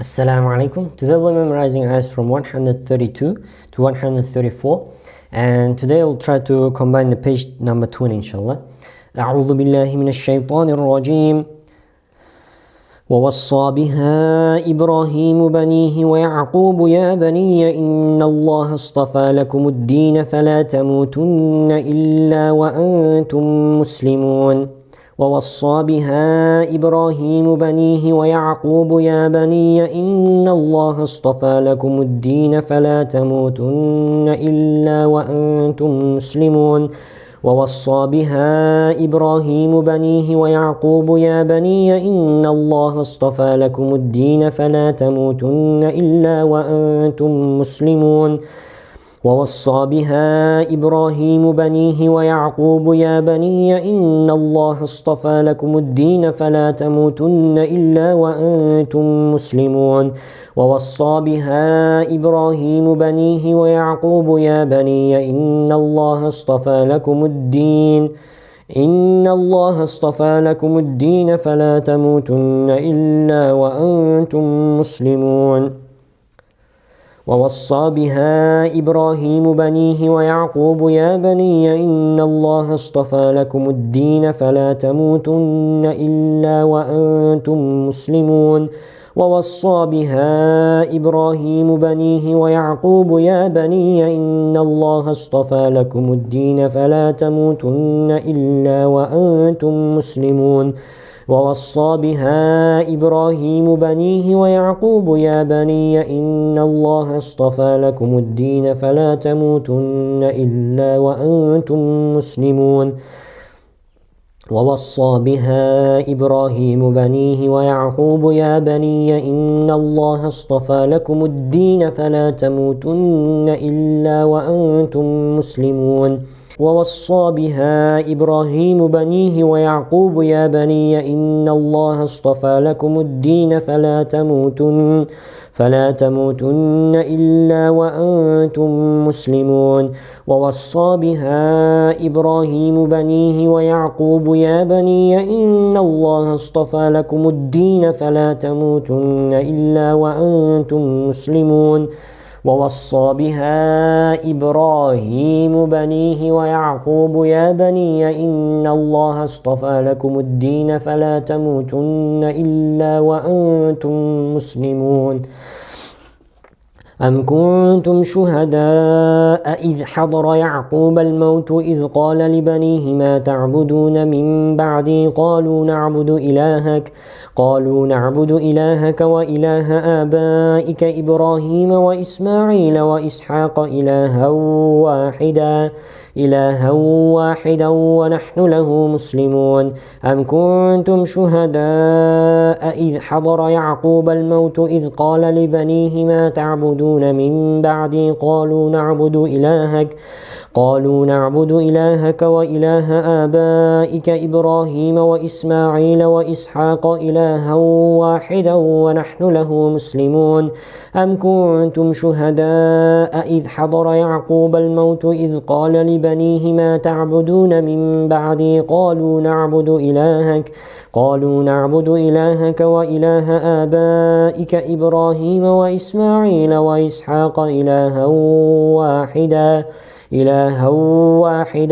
Assalamu alaikum. Today we're memorizing ayahs from 132 to 134, and today I'll try to combine the page number 20 inshallah. أعوذ بالله من الشيطان الرجيم. ووصى بها إبراهيم بنيه ويعقوب يا بني إن الله اصطفى لكم الدين فلا تموتن إلا وأنتم مسلمون. ووصى بها إبراهيم بنيه ويعقوب يا بني إن الله اصطفى لكم الدين فلا تموتن إلا وأنتم مسلمون. ووصى بها إبراهيم بنيه ويعقوب يا بني إن الله اصطفى لكم الدين فلا تموتن إلا وأنتم مسلمون. ووصى بها إبراهيم بنيه ويعقوب يا بني إن الله اصطفى لكم الدين فلا تموتن إلا وأنتم مسلمون. ووصى بها إبراهيم بنيه ويعقوب يا بني إن الله اصطفى لكم الدين فلا تموتن إلا وأنتم مسلمون. ووصى بها إبراهيم بنيه ويعقوب يا بني إن الله اصطفى لكم الدين فلا تموتن إلا وأنتم مسلمون. ووصى بها إبراهيم بنيه ويعقوب يا بني إن الله اصطفى لكم الدين فلا تموتن إلا وأنتم مسلمون. ووصى بها إبراهيم بنيه ويعقوب يا بني إن الله اصطفى لكم الدين فلا تموتن إلا وأنتم مسلمون. ووصى بها إبراهيم بنيه ويعقوب يا بني إن الله اصطفى لكم الدين فلا تموتن إلا وأنتم مسلمون. ووصى بها إبراهيم بنيه ويعقوب يا بني إن الله اصطفى لكم الدين فلا تموتن إلا وأنتم مسلمون. ووصى بها إبراهيم بنيه ويعقوب يا بني إن الله اصطفى لكم الدين فلا تموتن إلا وأنتم مسلمون. ووصى بها إبراهيم بنيه ويعقوب يا بني إن الله اصطفى لكم الدين فلا تموتن إلا وأنتم مسلمون. أم كنتم شهداء إذ حضر يعقوب الموت إذ قال لبنيه ما تعبدون من بعدي قالوا نعبد إلهك وإله آبائك إبراهيم وإسماعيل وإسحاق إلها واحدا ونحن له مسلمون. أم كنتم شهداء إذ حضر يعقوب الموت إذ قال لبنيه ما تعبدون من بعدي قالوا نعبد إلهك وإله آبائك إبراهيم وإسماعيل وإسحاق إلها واحدا ونحن له مسلمون. أم كنتم شهداء إذ حضر يعقوب الموت إذ قال لبنيه ما تعبدون من بعدي قالوا نعبد إلهك وإله آبائك إبراهيم وإسماعيل وإسحاق إلها واحدا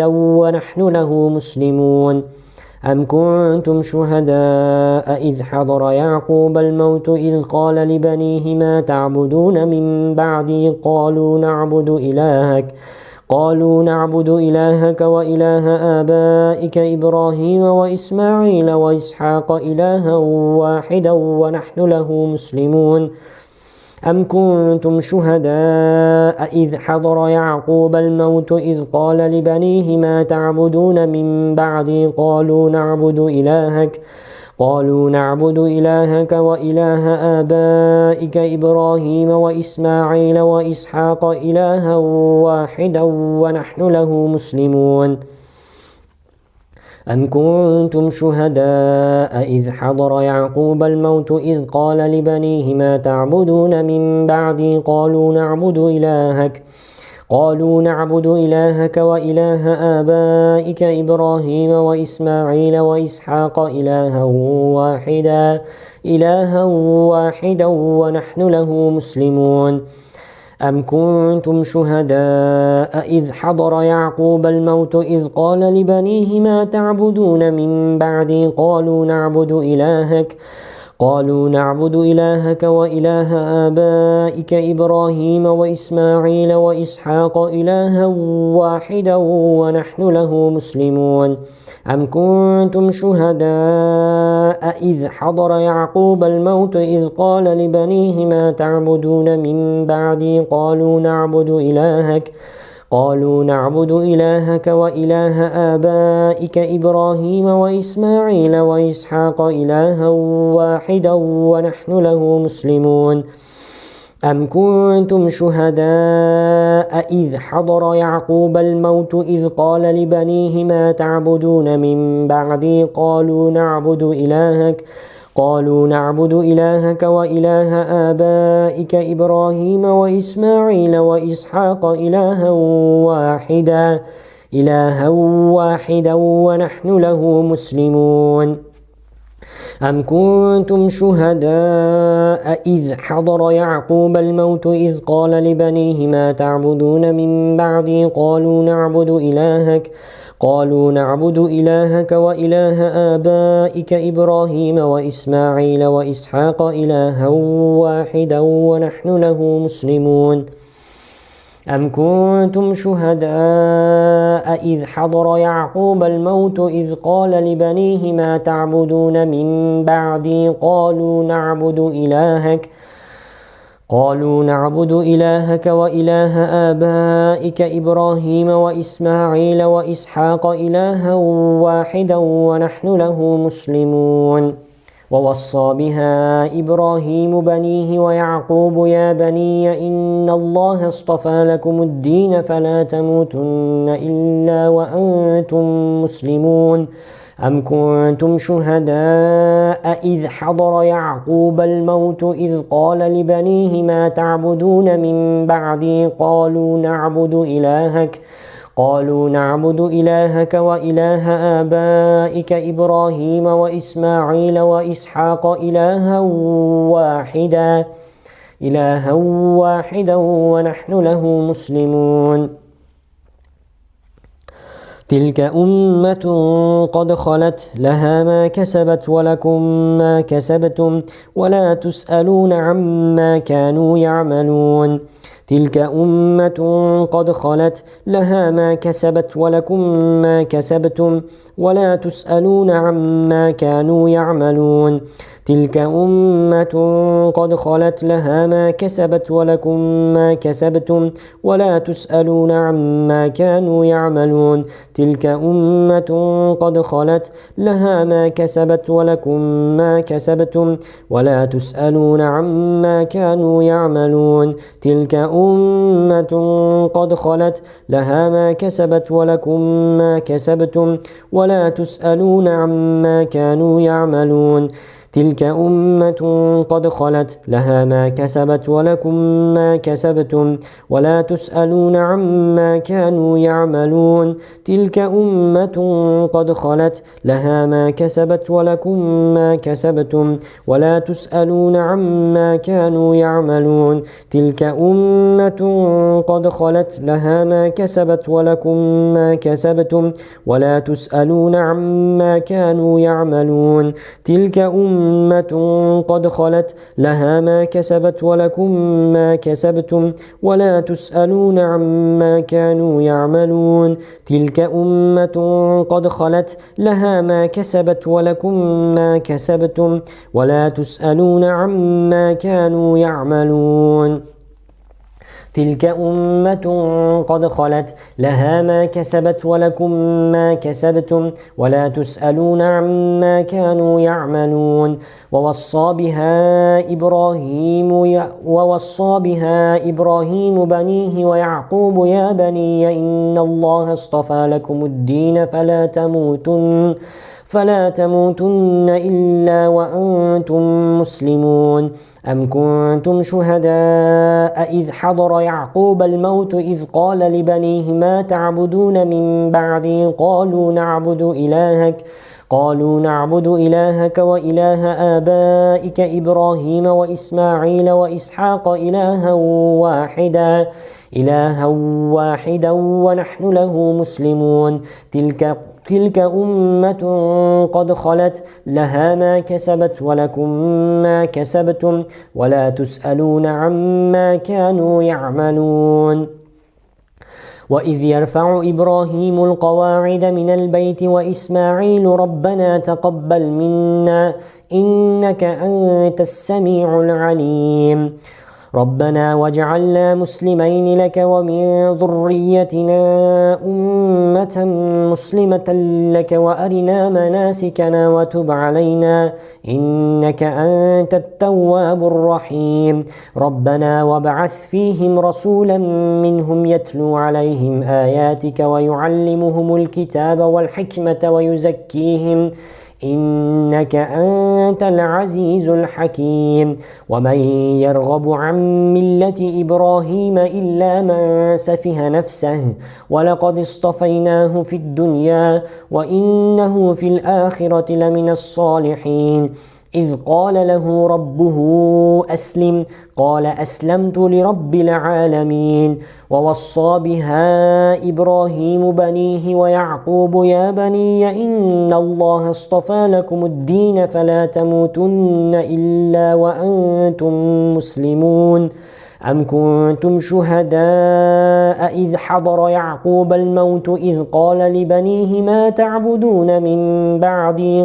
ونحن له مسلمون. أم كنتم شهداء إذ حضر يعقوب الموت إذ قال لبنيه ما تعبدون من بعدي قالوا نعبد إلهك وإله آبائك إبراهيم وإسماعيل وإسحاق إلها واحدا ونحن له مسلمون. أم كنتم شهداء إذ حضر يعقوب الموت إذ قال لبنيه ما تعبدون من بعدي قالوا نعبد إلهك وإله آبائك إبراهيم وإسماعيل وإسحاق إلها واحدا ونحن له مسلمون. أم كنتم شهداء إذ حضر يعقوب الموت إذ قال لبنيه ما تعبدون من بعدي قالوا قالوا نعبد إلهك وإله آبائك إبراهيم وإسماعيل وإسحاق إلها واحدا ونحن له مسلمون أم كنتم شهداء إذ حضر يعقوب الموت إذ قال لبنيه ما تعبدون من بعدي قالوا نعبد إلهك وإله آبائك إبراهيم وإسماعيل وإسحاق إلها واحدا ونحن له مسلمون أم كنتم شهداء إذ حضر يعقوب الموت إذ قال لبنيه ما تعبدون من بعدي قالوا نعبد إلهك وإله آبائك إبراهيم وإسماعيل وإسحاق إلها واحدا ونحن له مسلمون أم كنتم شهداء إذ حضر يعقوب الموت إذ قال لبنيه ما تعبدون من بعدي قالوا نعبد إلهك وإله آبائك إبراهيم وإسماعيل وإسحاق إلها واحدا ونحن له مسلمون أم كنتم شهداء إذ حضر يعقوب الموت إذ قال لبنيه ما تعبدون من بعدي قالوا نعبد إلهك وإله آبائك إبراهيم وإسماعيل وإسحاق إلها واحدا ونحن له مسلمون أم كنتم شهداء إذ حضر يعقوب الموت إذ قال لبنيه ما تعبدون من بعدي قالوا نعبد إلهك وإله آبائك إبراهيم وإسماعيل وإسحاق إلها واحدا ونحن له مسلمون ووصى بها إبراهيم بنيه ويعقوب يا بني إن الله اصطفى لكم الدين فلا تموتن إلا وأنتم مسلمون أم كنتم شهداء إذ حضر يعقوب الموت إذ قال لبنيه ما تعبدون من بعدي قالوا نعبد إلهك وإله آبائك إبراهيم وإسماعيل وإسحاق إلها واحدا ونحن له مسلمون تلك أمة قد خلت لها ما كسبت ولكم ما كسبتم ولا تسألون عما كانوا يعملون تلك أمة قد خلت لها ما كسبت ولكم ما كسبتم ولا تسألون عما كانوا يعملون تلك أمة قد خلت لها ما كسبت ولكم ما كسبتم ولا تسألون عما كانوا يعملون تلك أمة قد خلت لها ما كسبت ولكم ما كسبتم ولا تسألون عما كانوا يعملون تلك أمة قد خلت لها ما كسبت ولكم ما كسبتم ولا تسألون عما كانوا يعملون تلك أمة قد خلت لها ما كسبت ولكم ما كسبتم ولا تسألون عما كانوا يعملون تلك أمة قد خلت لها ما كسبت ولكم ما كسبتم ولا تسألون عما كانوا يعملون تلك أمة قد خلت لها ما كسبت ولكم ما كسبتم ولا تسألون عما كانوا يعملون تلك أمة قد خلت لها ما كسبت ولكم ما كسبتم ولا تسألون عما كانوا يعملون تلك أمة قد خلت لها ما كسبت ولكم ما كسبتم ولا تسألون عما كانوا يعملون تلك أمة قد خلت لها ما كسبت ولكم ما كسبتم ولا تسألون عما كانوا يعملون ووصى بها إبراهيم بنيه ويعقوب يا بني إن الله اصطفى لكم الدين فلا تموتن إلا وأنتم مسلمون أم كنتم شهداء إذ حضر يعقوب الموت إذ قال لبنيه ما تعبدون من بعدي قالوا نعبد إلهك وإله آبائك إبراهيم وإسماعيل وإسحاق إلها واحدا ونحن له مسلمون تلك أمة قد خلت لها ما كسبت ولكم ما كسبتم ولا تسألون عما كانوا يعملون وإذ يرفع إبراهيم القواعد من البيت وإسماعيل ربنا تقبل منا إنك أنت السميع العليم ربنا واجعلنا مسلمين لك ومن ذريتنا أمة مسلمة لك وأرنا مناسكنا وتب علينا إنك أنت التواب الرحيم ربنا وابعث فيهم رسولا منهم يتلو عليهم آياتك ويعلمهم الكتاب والحكمة ويزكيهم إنك أنت العزيز الحكيم ومن يرغب عن ملة إبراهيم إلا من سفه نفسه ولقد اصطفيناه في الدنيا وإنه في الآخرة لمن الصالحين إذ قال له ربه أسلم قال أسلمت لرب العالمين ووصى بها إبراهيم بنيه ويعقوب يا بني إن الله اصطفى لكم الدين فلا تموتن إلا وأنتم مسلمون أم كنتم شهداء إذ حضر يعقوب الموت إذ قال لبنيه ما تعبدون من بعدي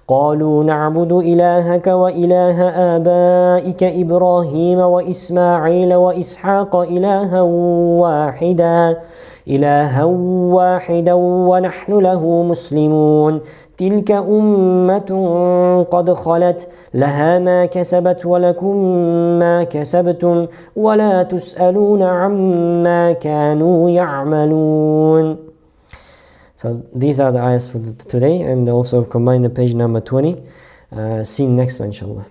قالوا نعبد إلهك وإله آبائك إبراهيم وإسماعيل وإسحاق إلها واحدا ونحن له مسلمون تلك أمة قد خلت لها ما كسبت ولكم ما كسبتم ولا تسألون عما كانوا يعملون. So these are the ayahs for today, and also I've combined the page number 20. See you next one, inshallah.